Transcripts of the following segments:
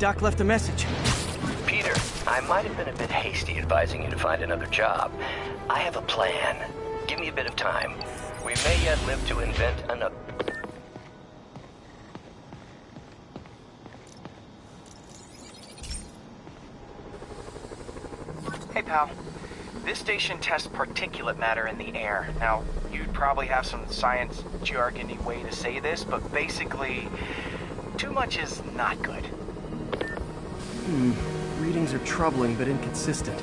Doc left a message. Peter, I might have been a bit hasty advising you to find another job. I have a plan. Give me a bit of time. We may yet live to invent another... Hey, pal. This station tests particulate matter in the air. Now, you'd probably have some science jargony way to say this, but basically, too much is not good. Readings are troubling but inconsistent.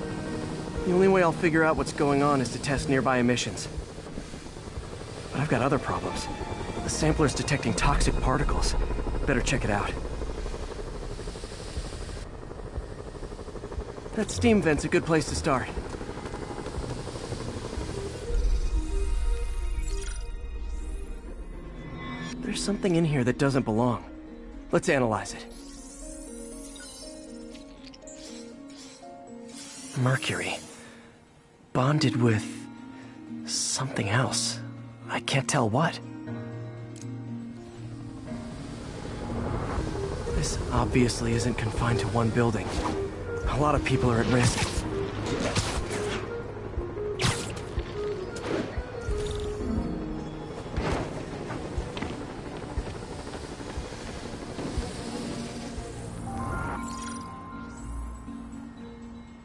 The only way I'll figure out what's going on is to test nearby emissions. But I've got other problems. The sampler's detecting toxic particles. Better check it out. That steam vent's a good place to start. There's something in here that doesn't belong. Let's analyze it. Mercury. Bonded with... something else. I can't tell what. This obviously isn't confined to one building. A lot of people are at risk.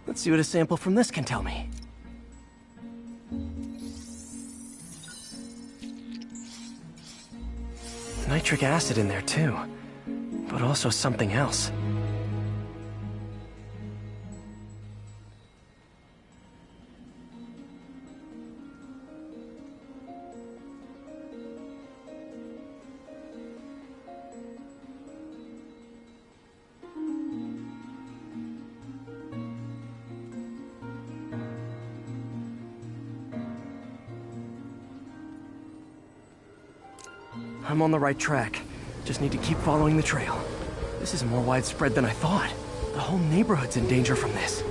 Let's see what a sample from this can tell me. Nitric acid in there too, but also something else. I'm on the right track. Just need to keep following the trail. This is more widespread than I thought. The whole neighborhood's in danger from this.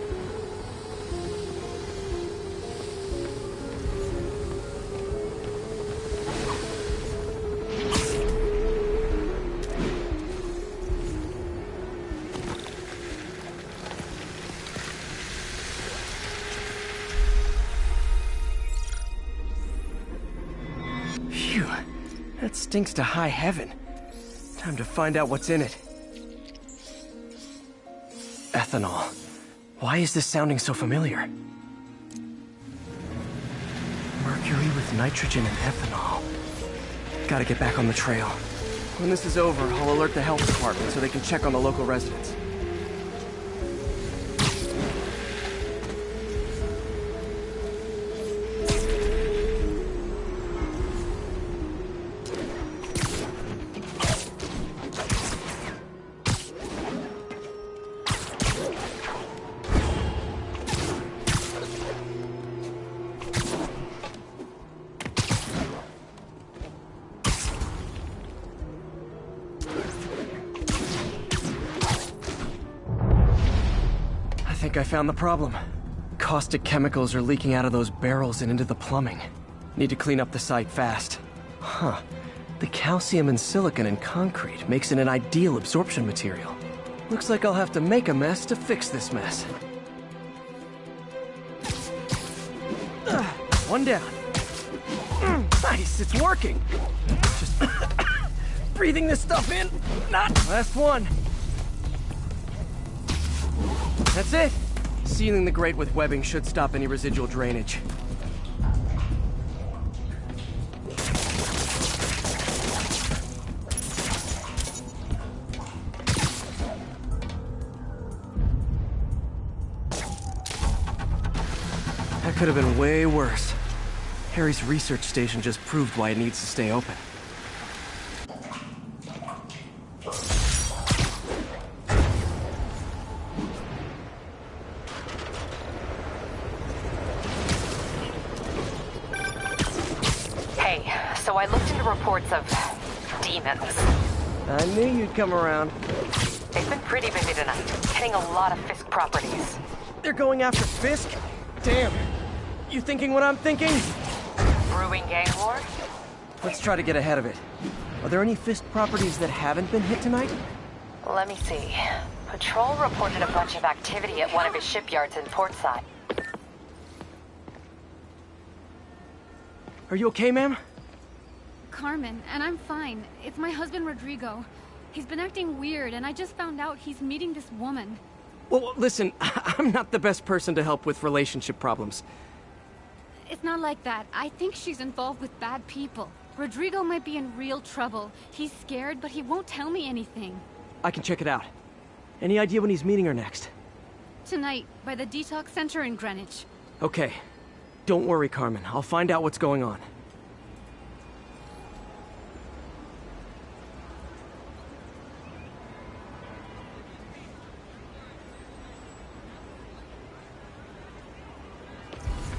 Phew. That stinks to high heaven. Time to find out what's in it. Ethanol. Why is this sounding so familiar? Mercury with nitrogen and ethanol. Gotta get back on the trail. When this is over, I'll alert the health department so they can check on the local residents. I think I found the problem. Caustic chemicals are leaking out of those barrels and into the plumbing. Need to clean up the site fast. Huh. The calcium and silicon in concrete makes it an ideal absorption material. Looks like I'll have to make a mess to fix this mess. One down. Nice, it's working. Just breathing this stuff in. Not last one. That's it. Sealing the grate with webbing should stop any residual drainage. That could have been way worse. Harry's research station just proved why it needs to stay open. So I looked into reports of demons. I knew you'd come around. They've been pretty busy tonight, hitting a lot of Fisk properties. They're going after Fisk? Damn. You thinking what I'm thinking? Brewing gang war? Let's try to get ahead of it. Are there any Fisk properties that haven't been hit tonight? Let me see. Patrol reported a bunch of activity at one of his shipyards in Portside. Are you okay, ma'am? Carmen, and I'm fine. It's my husband, Rodrigo. He's been acting weird, and I just found out he's meeting this woman. Well, listen, I'm not the best person to help with relationship problems. It's not like that. I think she's involved with bad people. Rodrigo might be in real trouble. He's scared, but he won't tell me anything. I can check it out. Any idea when he's meeting her next? Tonight, by the detox center in Greenwich. Okay. Don't worry, Carmen. I'll find out what's going on.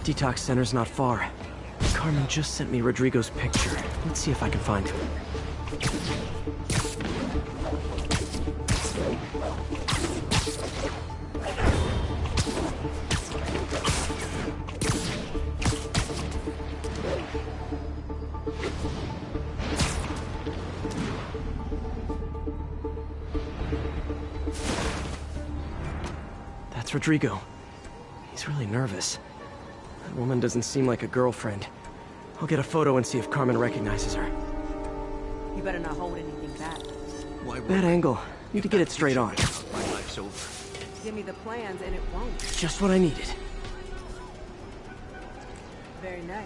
Detox center's not far. Carmen just sent me Rodrigo's picture. Let's see if I can find him. That's Rodrigo. He's really nervous. That woman doesn't seem like a girlfriend. I'll get a photo and see if Carmen recognizes her. You better not hold anything back. Bad angle. Need to get it straight on. My life's over. Give me the plans and it won't. Just what I needed. Very nice.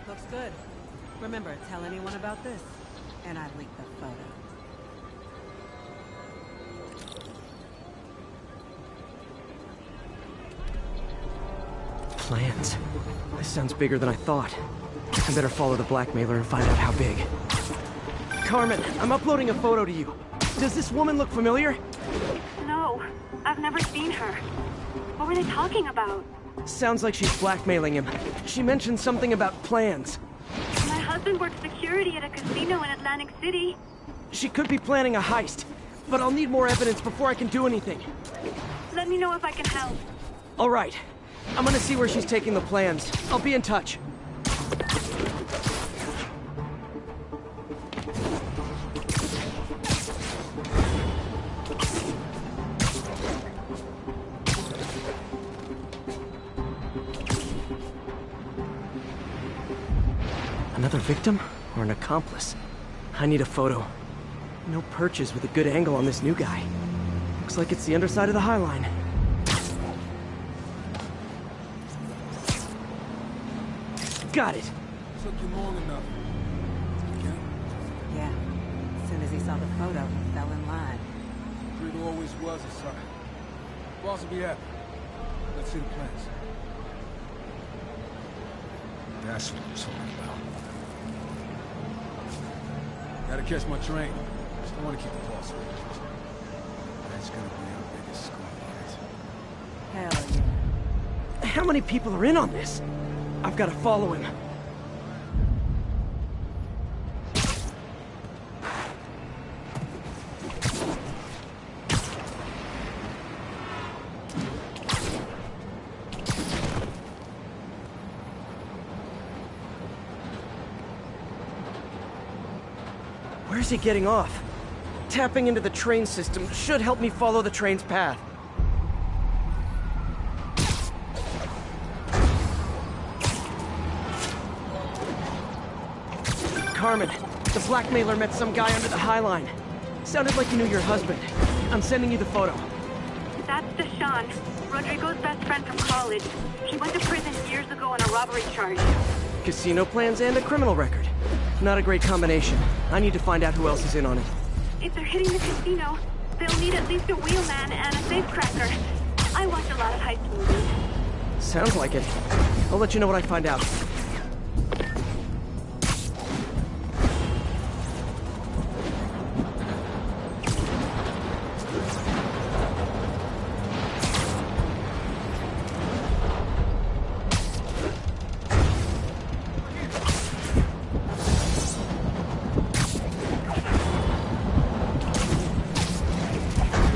Looks good. Remember, tell anyone about this. And I leak the photo. Plans. This sounds bigger than I thought. I better follow the blackmailer and find out how big. Carmen, I'm uploading a photo to you. Does this woman look familiar? No, I've never seen her. What were they talking about? Sounds like she's blackmailing him. She mentioned something about plans. My husband works security at a casino in Atlantic City. She could be planning a heist, but I'll need more evidence before I can do anything. Let me know if I can help. All right. I'm gonna see where she's taking the plans. I'll be in touch. Another victim or an accomplice? I need a photo. No perches with a good angle on this new guy. Looks like it's the underside of the High Line. Got it. Took you long enough. Okay? Yeah. As soon as he saw the photo, he fell in line. Rodrigo always was a son. Boss will be happy. Let's see the plans. That's what I'm talking about. Gotta catch my train. Just don't want to keep the boss away. That's gonna be our biggest score, right? Hell yeah. How many people are in on this? I've got to follow him. Where's he getting off? Tapping into the train system should help me follow the train's path. Carmen, the blackmailer met some guy under the High Line. Sounded like he knew your husband. I'm sending you the photo. That's Deshaun, Rodrigo's best friend from college. He went to prison years ago on a robbery charge. Casino plans and a criminal record. Not a great combination. I need to find out who else is in on it. If they're hitting the casino, they'll need at least a wheelman and a safecracker. I watch a lot of heist movies. Sounds like it. I'll let you know what I find out.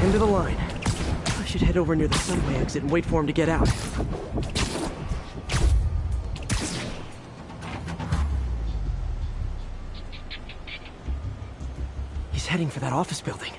End of the line. I should head over near the subway exit and wait for him to get out. He's heading for that office building.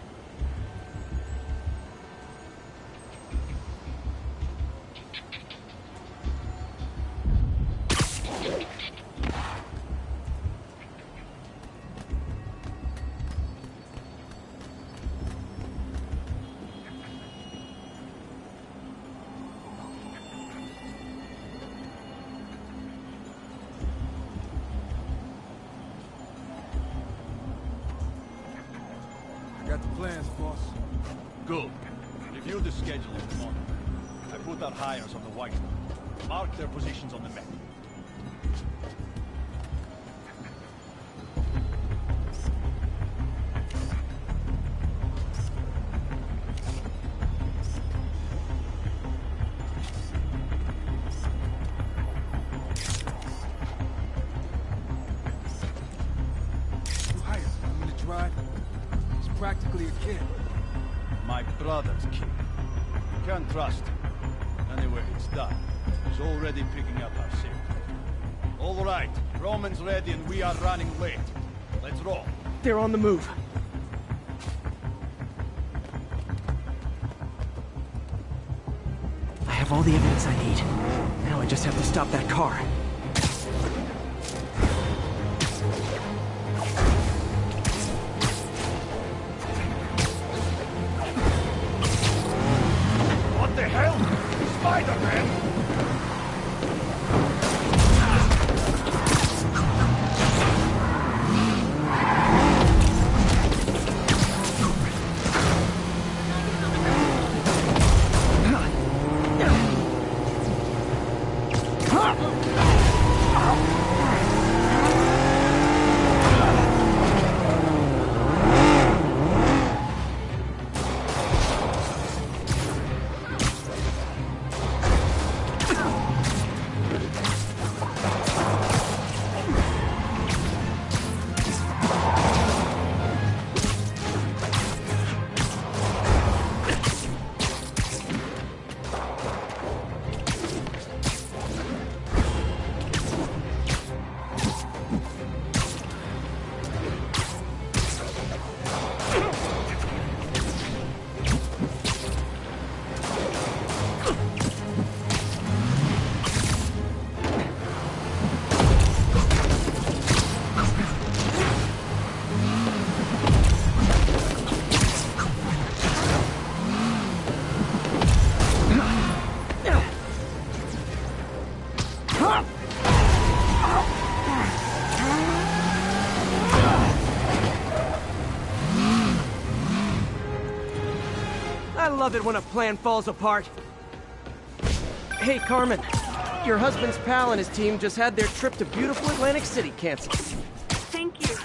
got the plans, boss. Good. Review the schedule of the morning. I put our hires on the whiteboard. Mark their positions on the map. He's practically a kid. My brother's kid. You can't trust him. Anyway, it's done. He's already picking up our scent. All right, Roman's ready and we are running late. Let's roll. They're on the move. I have all the evidence I need. Now I just have to stop that car. What the hell? Spider-Man! I love it when a plan falls apart. Hey, Carmen. Your husband's pal and his team just had their trip to beautiful Atlantic City canceled. Thank you.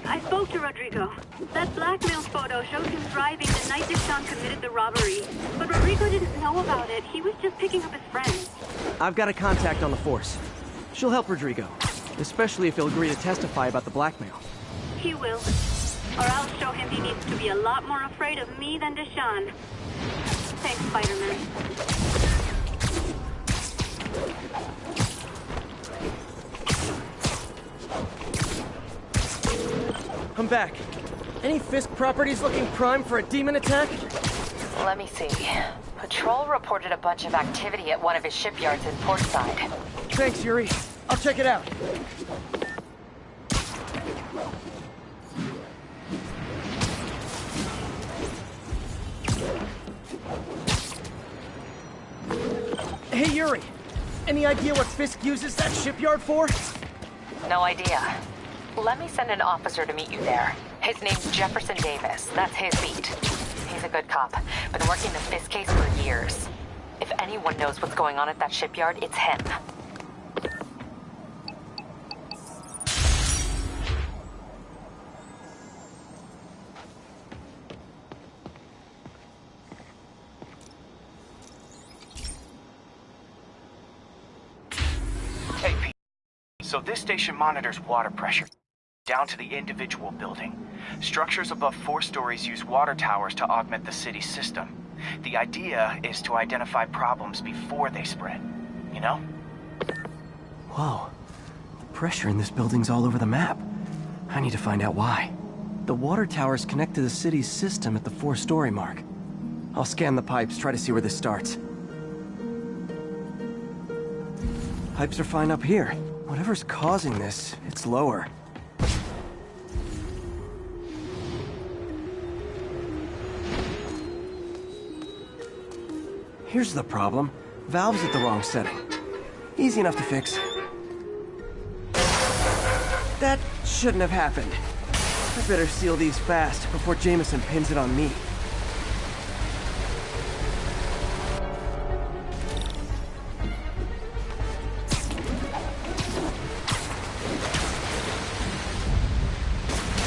I spoke to Rodrigo. That blackmail photo shows him driving the night Deshaun committed the robbery. But Rodrigo didn't know about it. He was just picking up his friend. I've got a contact on the force. She'll help Rodrigo, especially if he'll agree to testify about the blackmail. He will. Or I'll show him he needs to be a lot more afraid of me than Deshaun. Thanks, Spider-Man. I'm back. Any Fisk properties looking prime for a demon attack? Let me see. Patrol reported a bunch of activity at one of his shipyards in Portside. Thanks, Yuri. I'll check it out. Hey, Yuri. Any idea what Fisk uses that shipyard for? No idea. Let me send an officer to meet you there. His name's Jefferson Davis. That's his beat. He's a good cop. Been working the Fisk case for years. If anyone knows what's going on at that shipyard, it's him. Hey, Pete. So this station monitors water pressure down to the individual building. Structures above 4 stories use water towers to augment the city's system. The idea is to identify problems before they spread, you know? Whoa. The pressure in this building's all over the map. I need to find out why. The water towers connect to the city's system at the 4-story mark. I'll scan the pipes, try to see where this starts. Pipes are fine up here. Whatever's causing this, it's lower. Here's the problem. Valve's at the wrong setting. Easy enough to fix. That shouldn't have happened. I better seal these fast before Jameson pins it on me.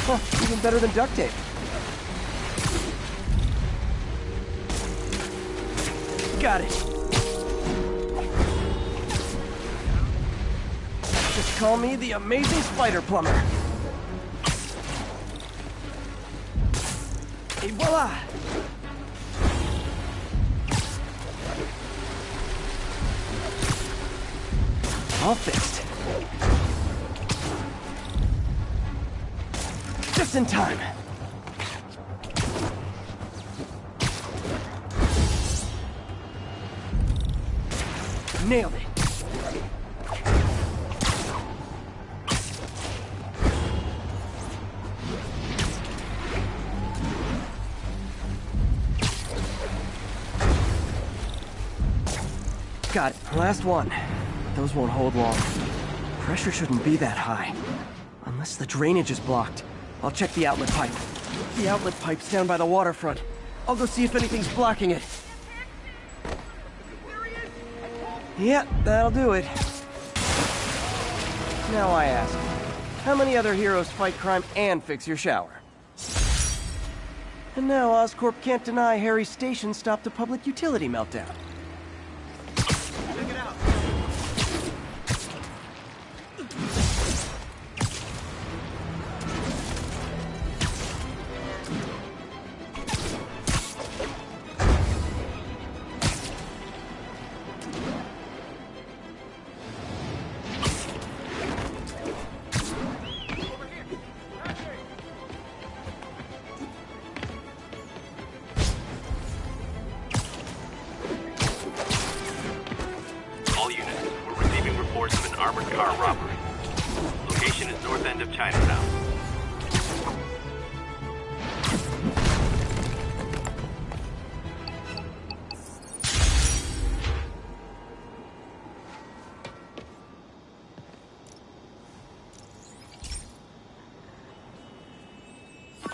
Huh, even better than duct tape. Got it. Just call me the amazing spider plumber. Et voila! All fixed. Just in time. Nailed it. Got it. Last one. Those won't hold long. Pressure shouldn't be that high. Unless the drainage is blocked. I'll check the outlet pipe. The outlet pipe's down by the waterfront. I'll go see if anything's blocking it. Yeah, that'll do it. Now I ask, how many other heroes fight crime and fix your shower? And now Oscorp can't deny Harry's station stopped a public utility meltdown.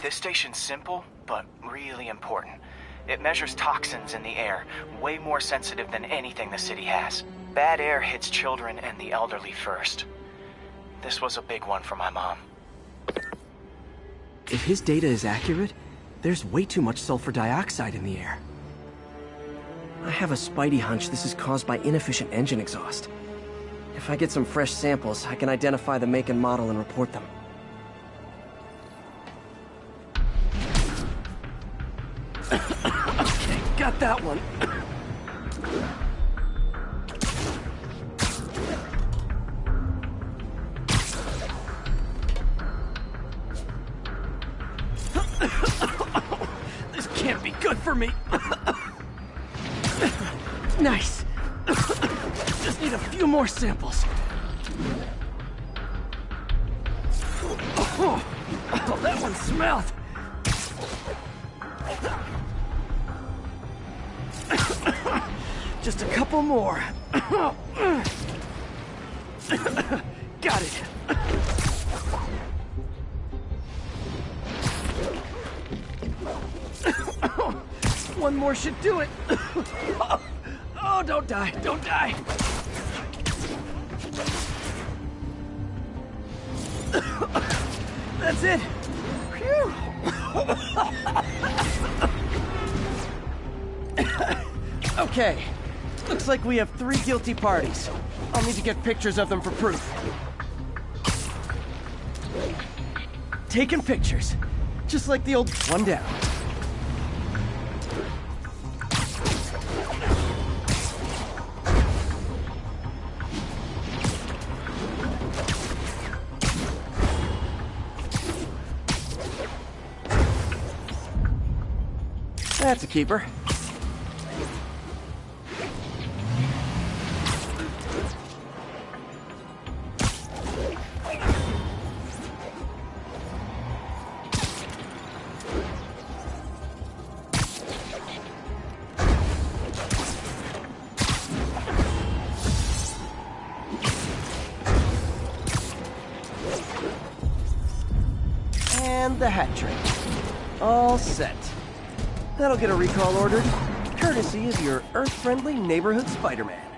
This station's simple, but really important. It measures toxins in the air, way more sensitive than anything the city has. Bad air hits children and the elderly first. This was a big one for my mom. If his data is accurate, there's way too much sulfur dioxide in the air. I have a spidey hunch this is caused by inefficient engine exhaust. If I get some fresh samples, I can identify the make and model and report them. Okay, got that one. This can't be good for me. Nice. Just need a few more samples. Oh, that one smelled. Just a couple more. Got it. One more should do it. Oh, don't die, don't die. That's it. Phew. Okay. Looks like we have 3 guilty parties. I'll need to get pictures of them for proof. Taking pictures. Just like the old one down. That's a keeper. the hat trick. All set. That'll get a recall ordered, courtesy of your Earth-friendly neighborhood Spider-Man.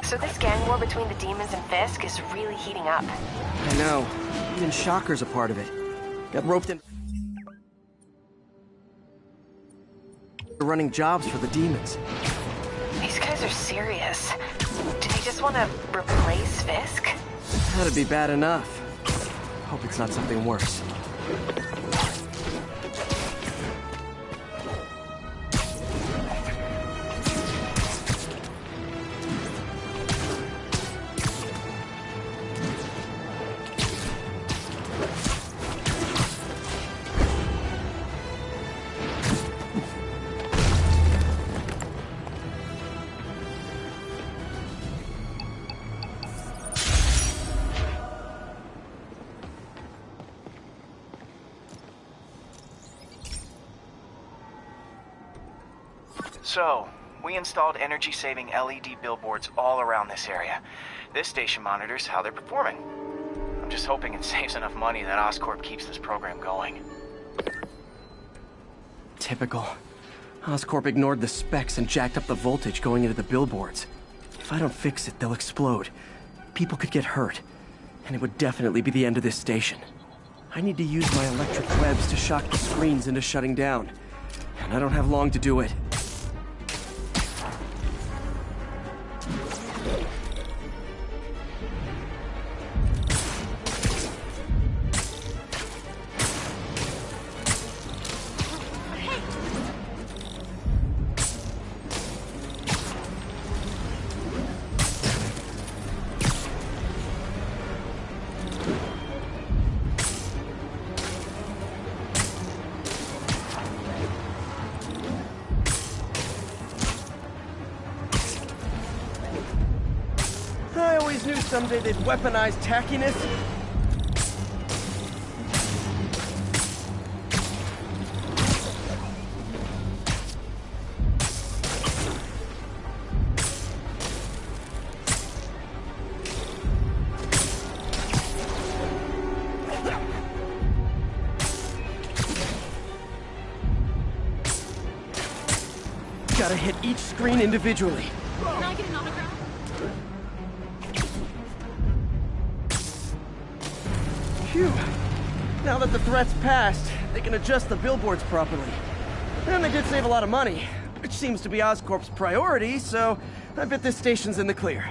So this gang war between the demons and Fisk is really heating up. I know. Even Shocker's a part of it. Got roped in... running jobs for the demons. These guys are serious. Do they just want to replace Fisk? That'd be bad enough. Hope it's not something worse. So, we installed energy-saving LED billboards all around this area. This station monitors how they're performing. I'm just hoping it saves enough money that Oscorp keeps this program going. Typical. Oscorp ignored the specs and jacked up the voltage going into the billboards. If I don't fix it, they'll explode. People could get hurt. And it would definitely be the end of this station. I need to use my electric webs to shock the screens into shutting down. And I don't have long to do it. I always knew someday they'd weaponize tackiness. Gotta hit each screen individually. Can I get an autograph? Phew. Now that the threat's passed, they can adjust the billboards properly. And they did save a lot of money, which seems to be Oscorp's priority, so I bet this station's in the clear.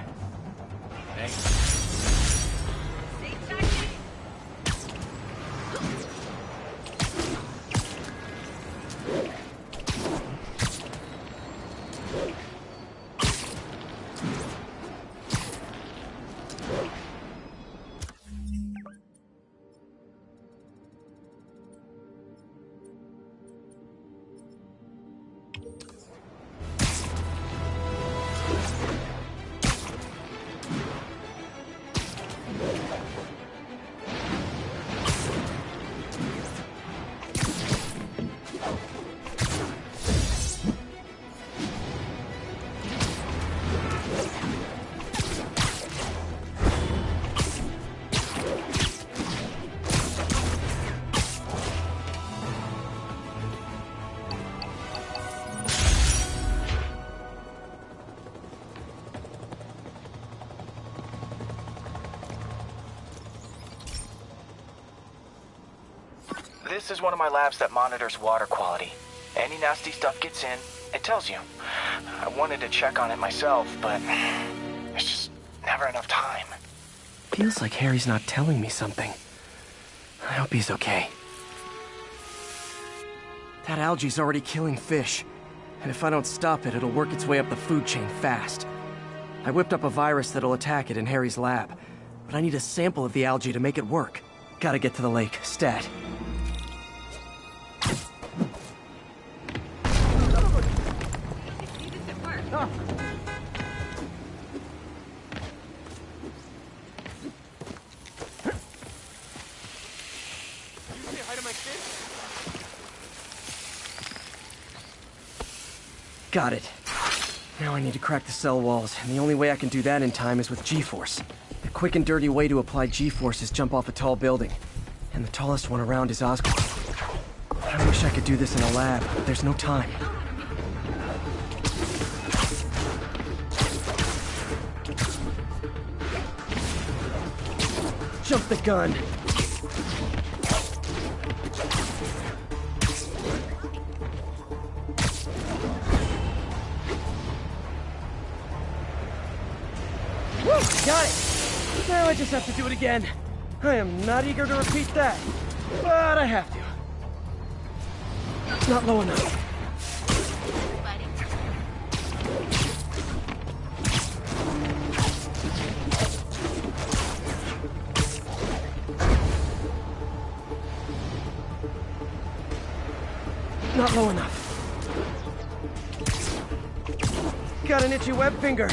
Thanks. This is one of my labs that monitors water quality. Any nasty stuff gets in, it tells you. I wanted to check on it myself, but there's just never enough time. Feels like Harry's not telling me something. I hope he's okay. That algae's already killing fish. And if I don't stop it, it'll work its way up the food chain fast. I whipped up a virus that'll attack it in Harry's lab. But I need a sample of the algae to make it work. Gotta get to the lake, stat. Got it. Now I need to crack the cell walls, and the only way I can do that in time is with G-force. The quick and dirty way to apply G-force is jump off a tall building. And the tallest one around is Ozxioan. I wish I could do this in a lab, but there's no time. Jump the gun! Got it! Now I just have to do it again. I am not eager to repeat that, but I have to. Not low enough. Not low enough. Got an itchy web finger.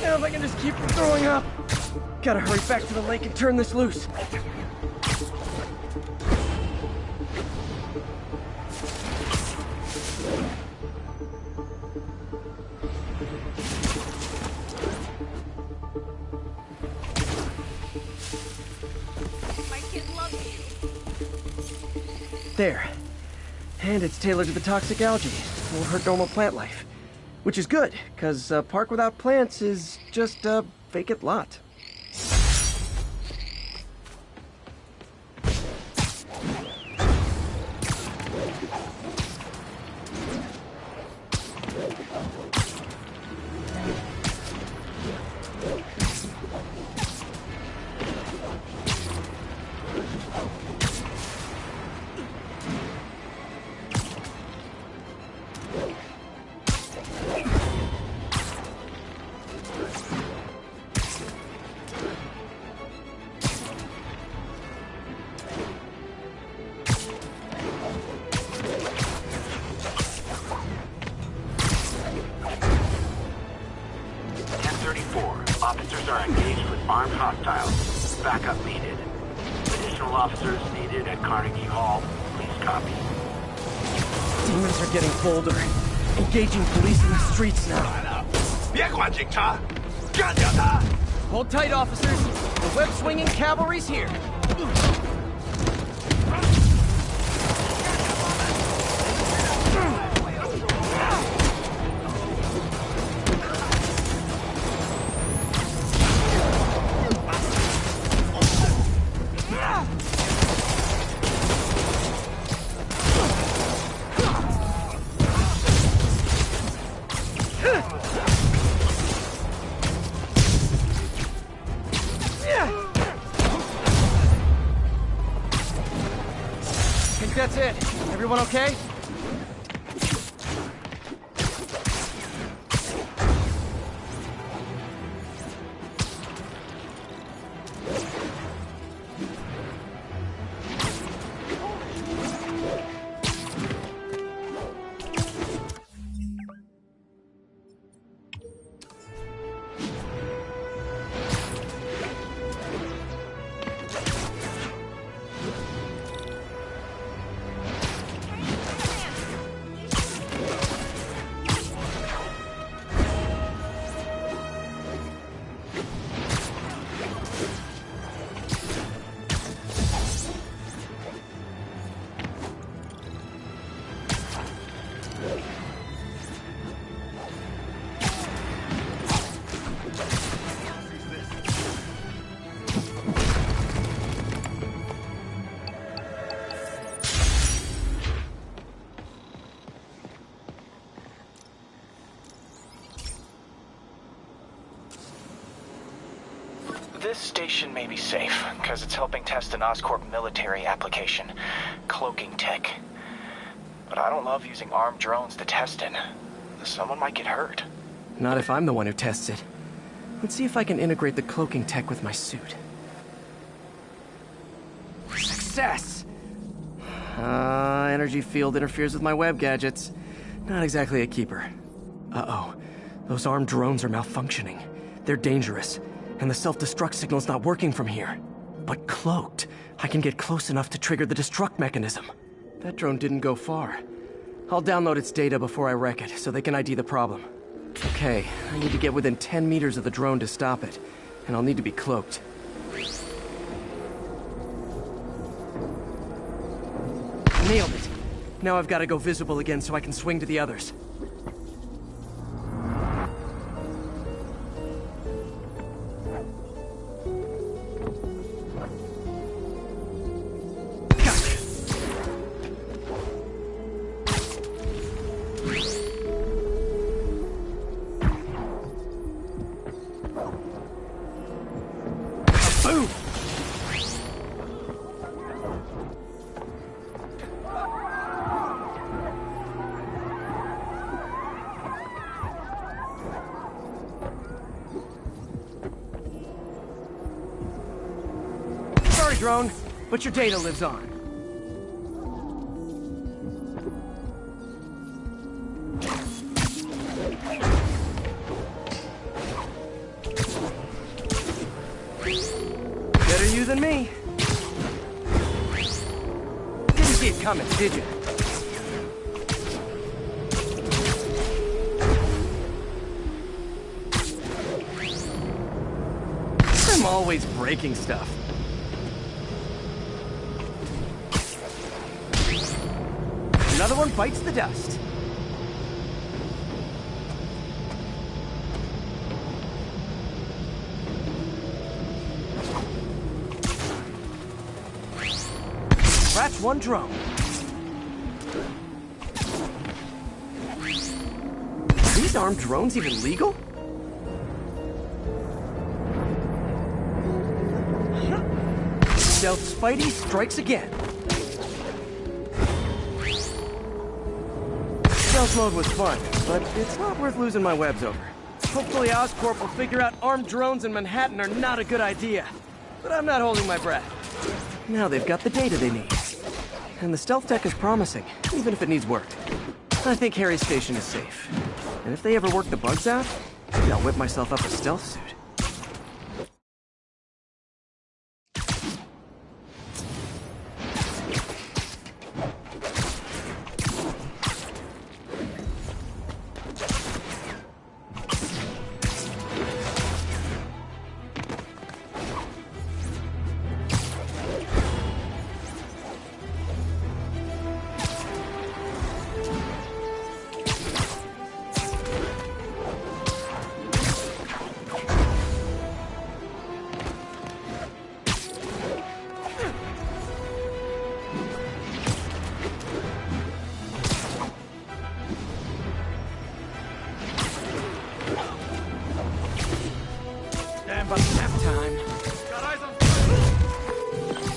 Now if I can just keep from throwing up. Gotta hurry back to the lake and turn this loose. My kid loves you. There. And it's tailored to the toxic algae. Won't hurt normal plant life. Which is good, because a park without plants is just a vacant lot. Officers are engaged with armed hostiles. Backup needed. Additional officers needed at Carnegie Hall. Please copy. Demons are getting bolder. Engaging police in the streets now. Hold tight, officers. The web-swinging cavalry's here. That's it. Everyone okay? This station may be safe, because it's helping test an Oscorp military application, cloaking tech. But I don't love using armed drones to test it. Someone might get hurt. Not if I'm the one who tests it. Let's see if I can integrate the cloaking tech with my suit. Success! Energy field interferes with my web gadgets. Not exactly a keeper. Uh-oh. Those armed drones are malfunctioning. They're dangerous. And the self-destruct signal's not working from here. But cloaked, I can get close enough to trigger the destruct mechanism. That drone didn't go far. I'll download its data before I wreck it, so they can ID the problem. Okay, I need to get within 10 meters of the drone to stop it. And I'll need to be cloaked. Nailed it! Now I've got to go visible again so I can swing to the others. Drone, but your data lives on. Better you than me. Didn't see it coming, did you? I'm always breaking stuff. Another one bites the dust. Scratch one drone. Are these armed drones even legal? Stealth Spidey strikes again. Stealth mode was fun, but it's not worth losing my webs over. Hopefully Oscorp will figure out armed drones in Manhattan are not a good idea. But I'm not holding my breath. Now they've got the data they need. And the stealth tech is promising, even if it needs work. I think Harry's station is safe. And if they ever work the bugs out, maybe I'll whip myself up a stealth suit.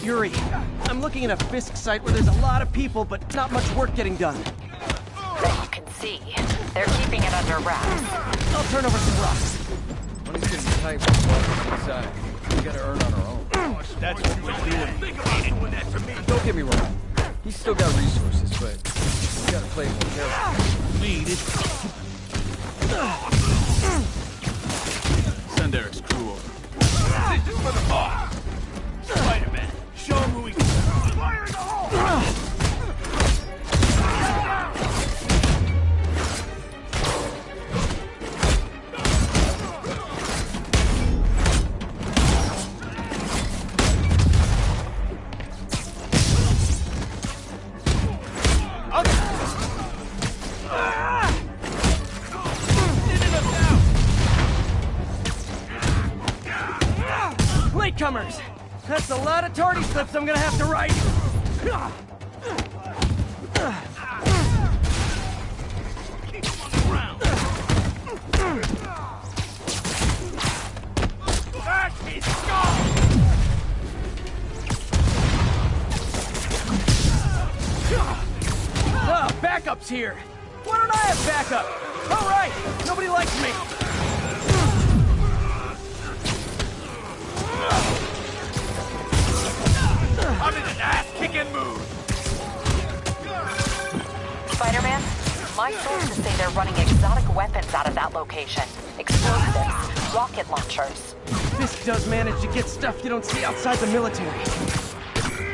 Yuri, I'm looking at a Fisk site where there's a lot of people, but not much work getting done. can see. They're keeping it under wraps. I'll turn over some rocks. Money's gonna be tight for us inside. We gotta earn on our own. That's what we're doing. Think about doing that to me. Don't get me wrong. He's still got resources, but we gotta play more careful. Me, this... Send Eric's crew over. This is for the boss. Spider-Man, show him who he is. Fire in the hole! Latecomers! That's a lot of tardy slips I'm gonna have to write! Backup's here! Why don't I have backup? Alright! Nobody likes me! I'm in an ass-kicking mood! Spider-Man, my sources say they're running exotic weapons out of that location. Explosives, rocket launchers. This does manage to get stuff you don't see outside the military.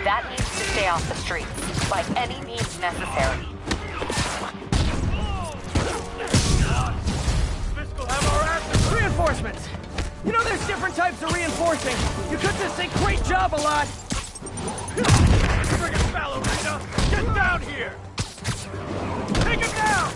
That needs to stay off the streets, by any means necessary. Reinforcements! You know there's different types of reinforcing. You could just say great job a lot. Friggin' ballerina! Get down here! Take him down!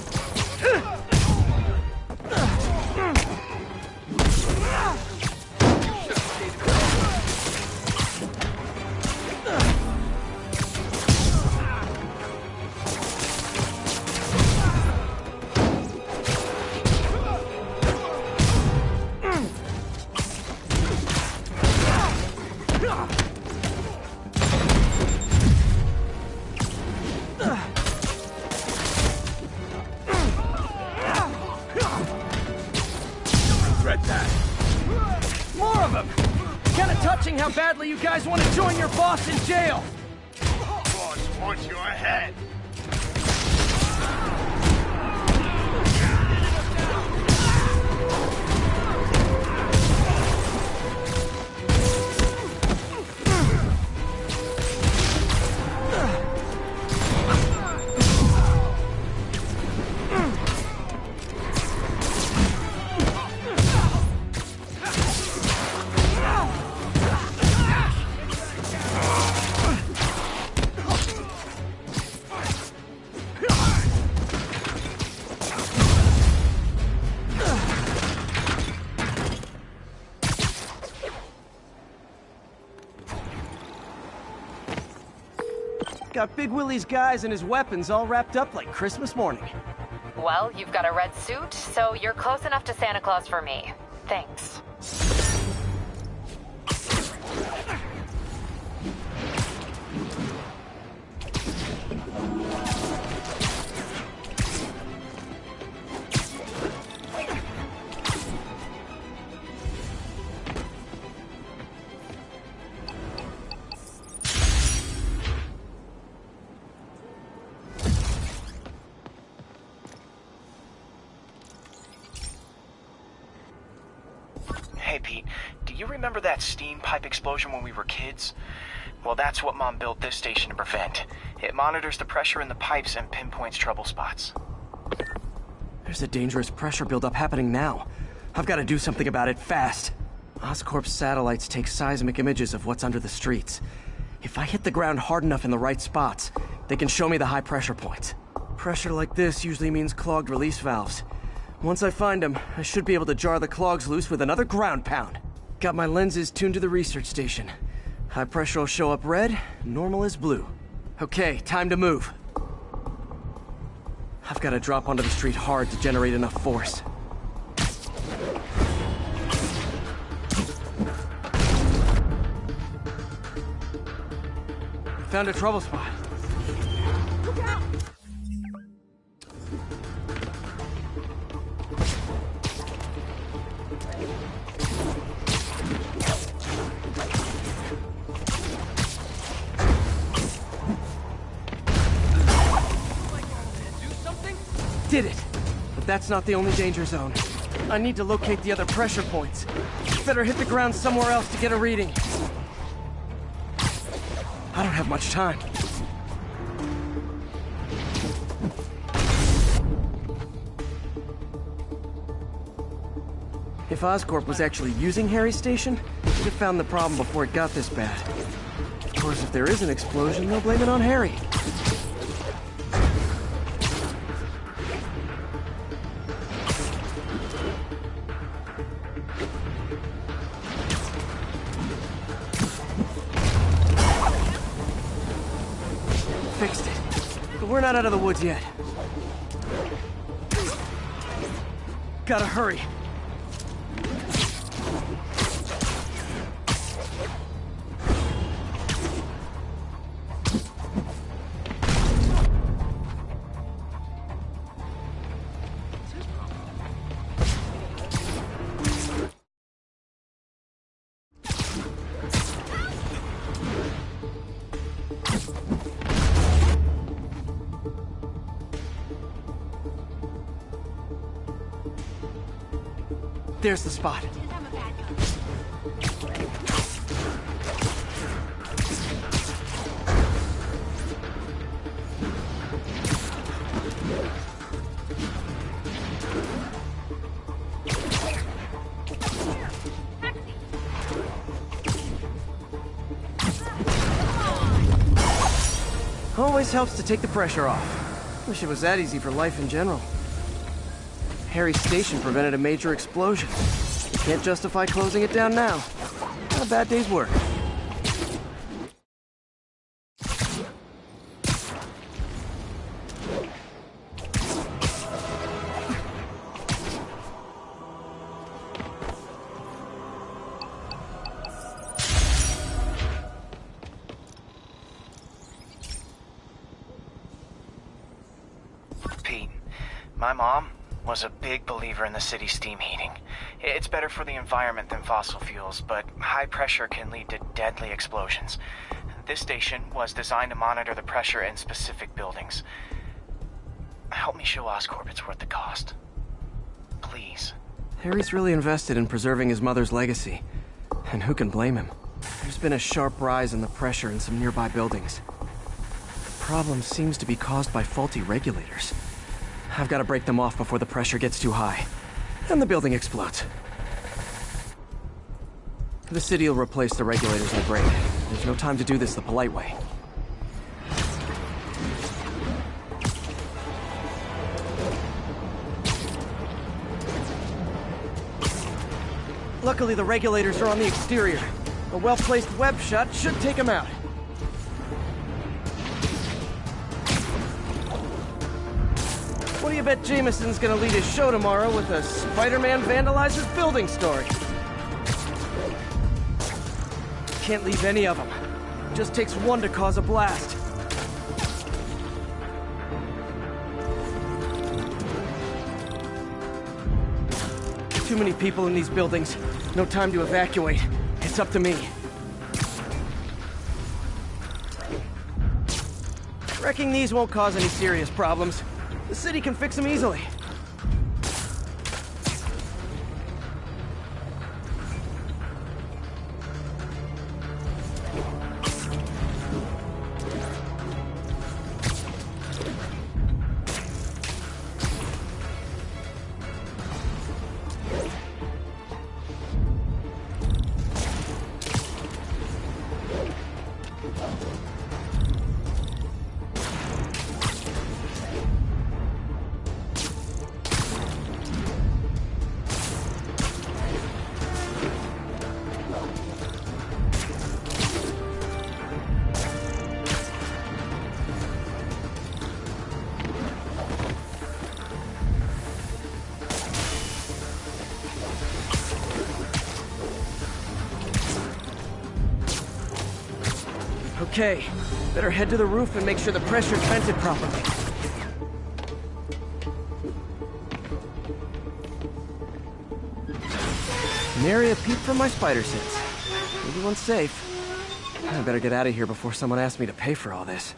How badly you guys want to join your boss in jail! Boss wants your head! Got Big Willie's guys and his weapons all wrapped up like Christmas morning. Well, you've got a red suit, so you're close enough to Santa Claus for me. Thanks. Hey, Pete, do you remember that steam pipe explosion when we were kids? Well, that's what Mom built this station to prevent. It monitors the pressure in the pipes and pinpoints trouble spots. There's a dangerous pressure buildup happening now. I've got to do something about it fast. Oscorp's satellites take seismic images of what's under the streets. If I hit the ground hard enough in the right spots, they can show me the high pressure points. Pressure like this usually means clogged release valves. Once I find them, I should be able to jar the clogs loose with another ground pound. Got my lenses tuned to the research station. High pressure will show up red, normal is blue. Okay, time to move. I've got to drop onto the street hard to generate enough force. Found a trouble spot. Look out! Did it! But that's not the only danger zone. I need to locate the other pressure points. Better hit the ground somewhere else to get a reading. I don't have much time. If Oscorp was actually using Harry's station, they'd have found the problem before it got this bad. Of course, if there is an explosion, they'll blame it on Harry. Fixed it. But we're not out of the woods yet. Gotta hurry. There's the spot. Always helps to take the pressure off. Wish it was that easy for life in general. Harry's station prevented a major explosion. Can't justify closing it down now. Not a bad day's work. Pete, my mom was a big believer in the city's steam heating. It's better for the environment than fossil fuels, but high pressure can lead to deadly explosions. This station was designed to monitor the pressure in specific buildings. Help me show Oscorp it's worth the cost. Please. Harry's really invested in preserving his mother's legacy. And who can blame him? There's been a sharp rise in the pressure in some nearby buildings. The problem seems to be caused by faulty regulators. I've got to break them off before the pressure gets too high. And the building explodes. The city will replace the regulators I break. There's no time to do this the polite way. Luckily, the regulators are on the exterior. A well-placed web shot should take them out. What do you bet Jameson's gonna lead his show tomorrow with a Spider-Man vandalizes building story? Can't leave any of them. Just takes one to cause a blast. Too many people in these buildings. No time to evacuate. It's up to me. Wrecking these won't cause any serious problems. The city can fix them easily. Okay, better head to the roof and make sure the pressure's vented properly. Nary a peep from my spider sense. Everyone's safe. I better get out of here before someone asks me to pay for all this.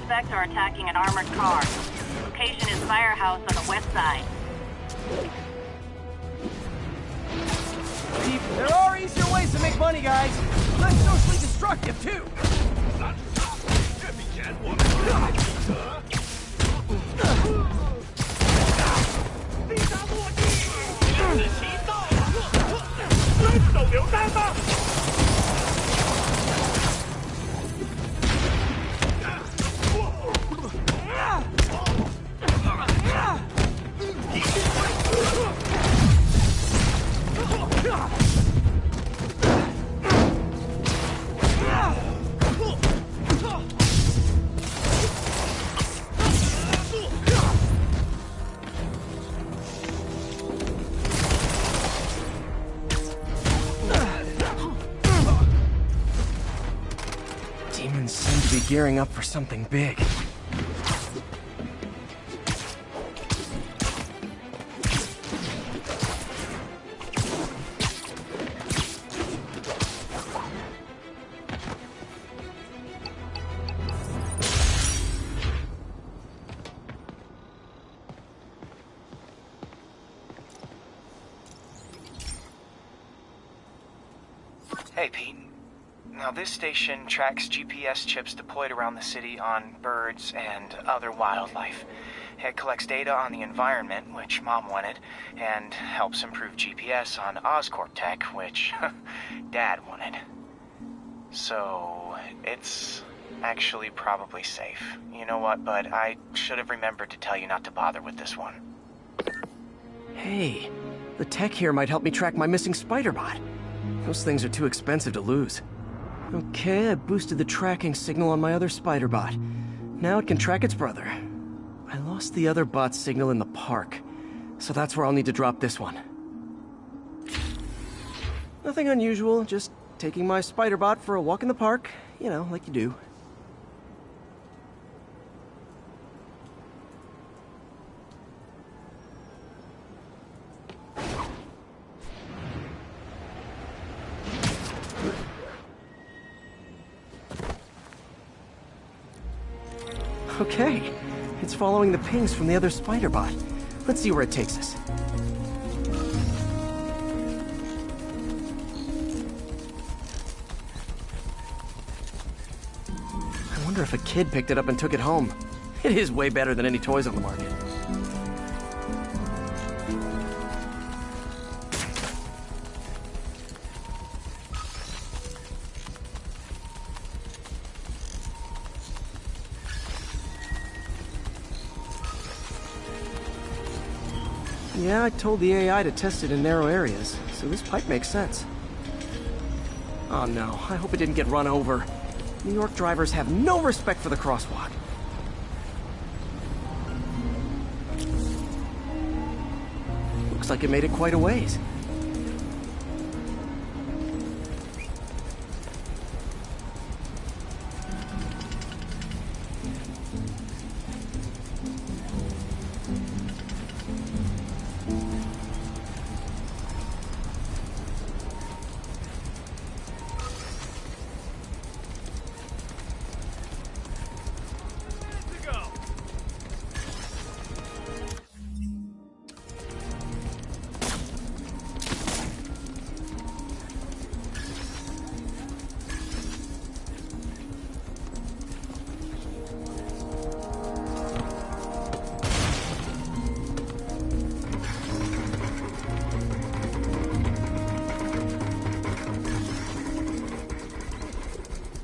Suspects are attacking an armored car. Location is Firehouse on the west side. There are easier ways to make money, guys. Less socially destructive, too. Demons seem to be gearing up for something big. Hey, Pete. Now, this station tracks GPS chips deployed around the city on birds and other wildlife. It collects data on the environment, which Mom wanted, and helps improve GPS on Oscorp tech, which Dad wanted. So, it's actually probably safe. You know what, bud? I should have remembered to tell you not to bother with this one. Hey, the tech here might help me track my missing spider bot. Those things are too expensive to lose. Okay, I boosted the tracking signal on my other spider bot. Now it can track its brother. I lost the other bot's signal in the park, so that's where I'll need to drop this one. Nothing unusual, just taking my spider bot for a walk in the park, you know, like you do. Okay, it's following the pings from the other spider bot. Let's see where it takes us. I wonder if a kid picked it up and took it home. It is way better than any toys on the market. Yeah, I told the AI to test it in narrow areas, so this pipe makes sense. Oh no, I hope it didn't get run over. New York drivers have no respect for the crosswalk. Looks like it made it quite a ways.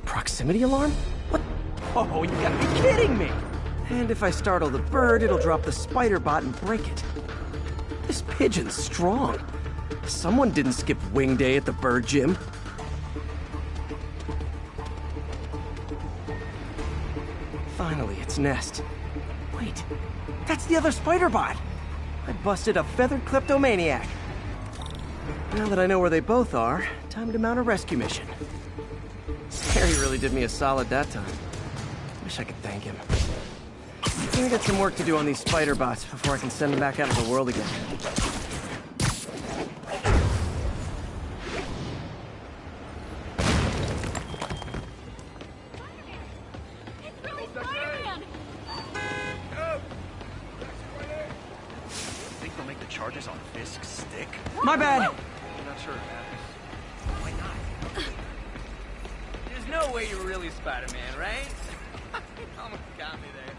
Proximity alarm? What? Oh, you gotta be kidding me! And if I startle the bird, it'll drop the spider bot and break it. This pigeon's strong. Someone didn't skip wing day at the bird gym. Finally, its nest. Wait, that's the other spider bot! I busted a feathered kleptomaniac. Now that I know where they both are, time to mount a rescue mission. Harry really did me a solid that time. Wish I could thank him. I'm gonna get some work to do on these spider bots before I can send them back out into the world again. disc stick? My bad. I'm not sure it matters. Why not? There's no way you're really Spider-Man, right? Almost got me there.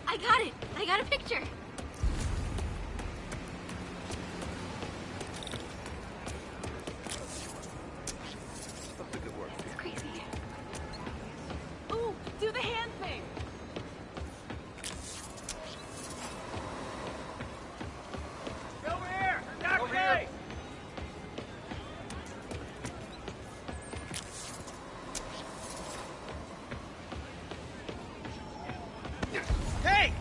I got it. I got a picture. Up to good work. It's crazy. Ooh, do the hand thing. Over here! Over here! Hey!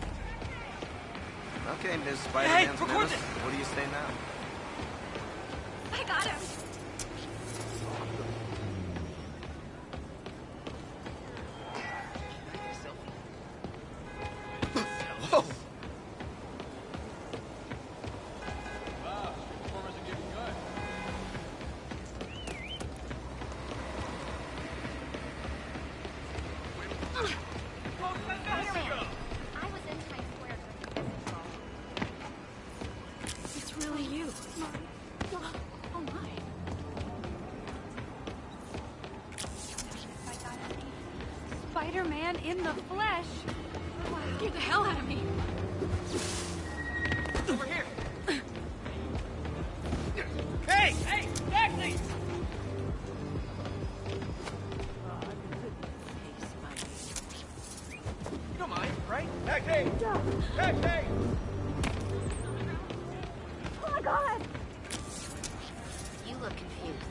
Okay, Ms. Spider-Man's record menace. this. What do you say now? I got him. Whoa! Wow, performance are getting good. Spider-Man. I was in Times Square. It's really you. Oh my. Spider-Man in the flesh. Get the hell out of me. Over here! Hey! Hey! Taxi! You don't mind, right? Taxi! Taxi! Oh my god. You look confused.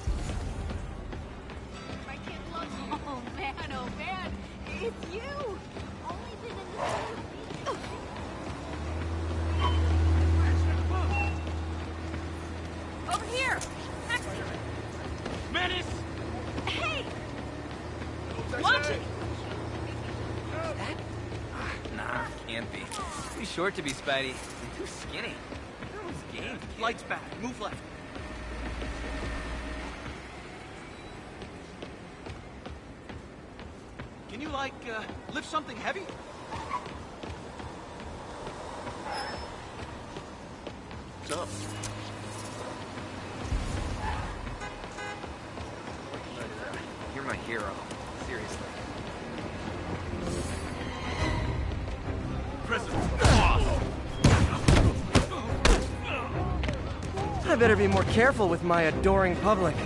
I can't look. Oh man, it's you. Only been in the Over here. Menace! Hey, Launch it! Nah, can't be. Too short to be Spidey. And too skinny. Game. Lights back. Move left. Can you, like, lift something heavy? What's up? You're my hero. Seriously. I better be more careful with my adoring public.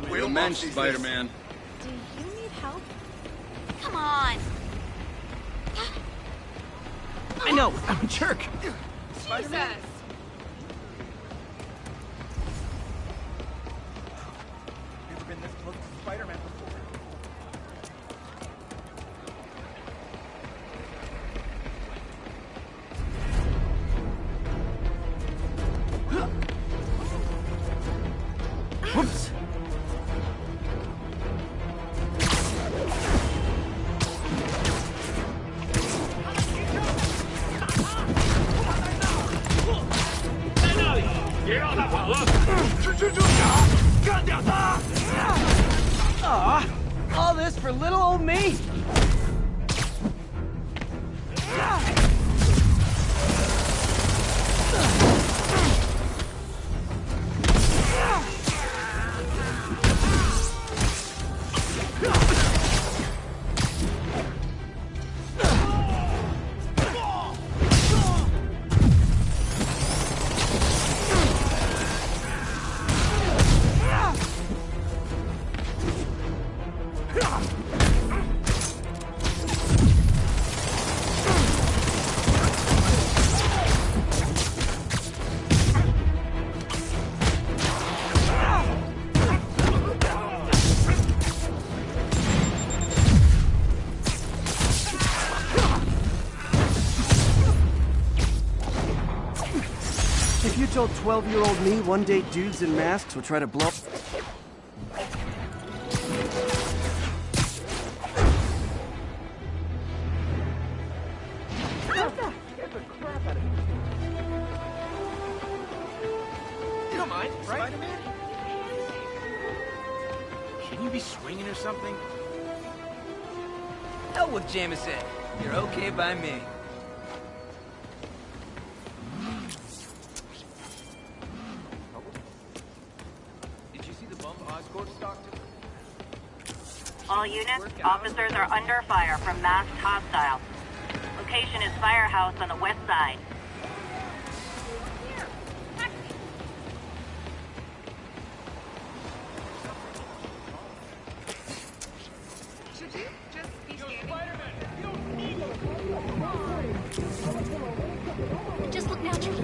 Real man, Spider-Man. do you need help? Come on. I know, I'm a jerk. Jesus. Never been this close to Spider-Man before. Whoops. Aw, all this for little old me? If you told 12-year-old me one day dudes in masks would try to blow... You don't mind, right? Spider-Man? Shouldn't you be swinging or something? Hell with Jameson. You're okay by me. All units, officers are under fire from masked hostiles. Location is Firehouse on the west side. Should you just be standing? Just look natural.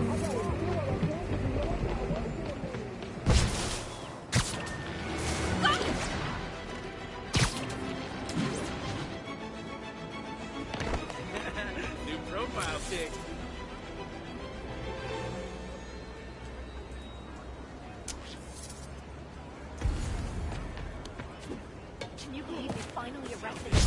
New profile pic. Can you believe they finally arrested him?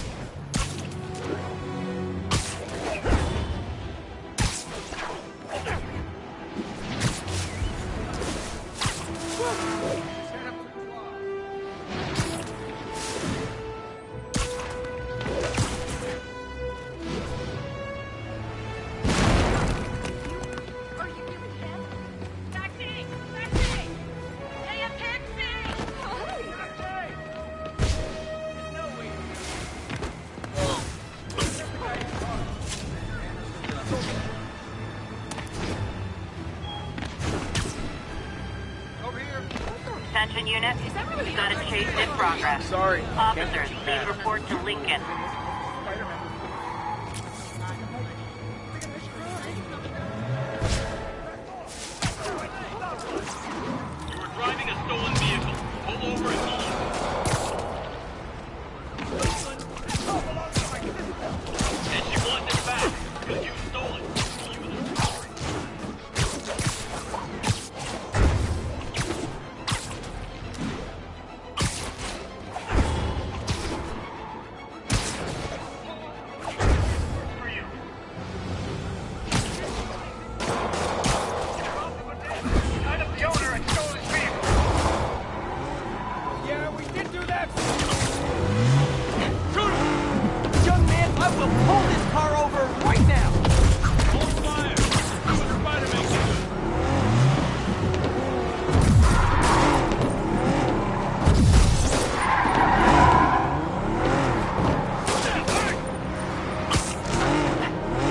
Attention unit, we've got a chase in progress. Sorry. Officers, please report to Lincoln. You were driving a stolen vehicle. Pull over immediately. And she wants it back, because you stole it.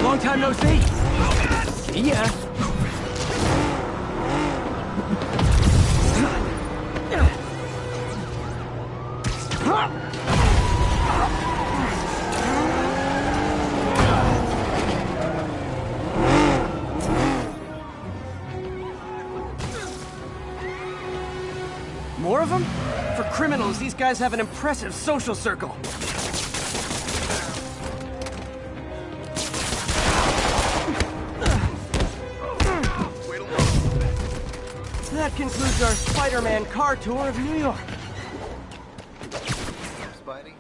Long time no see. See ya. More of them? For criminals, these guys have an impressive social circle. That concludes our Spider-Man car tour of New York. Spidey?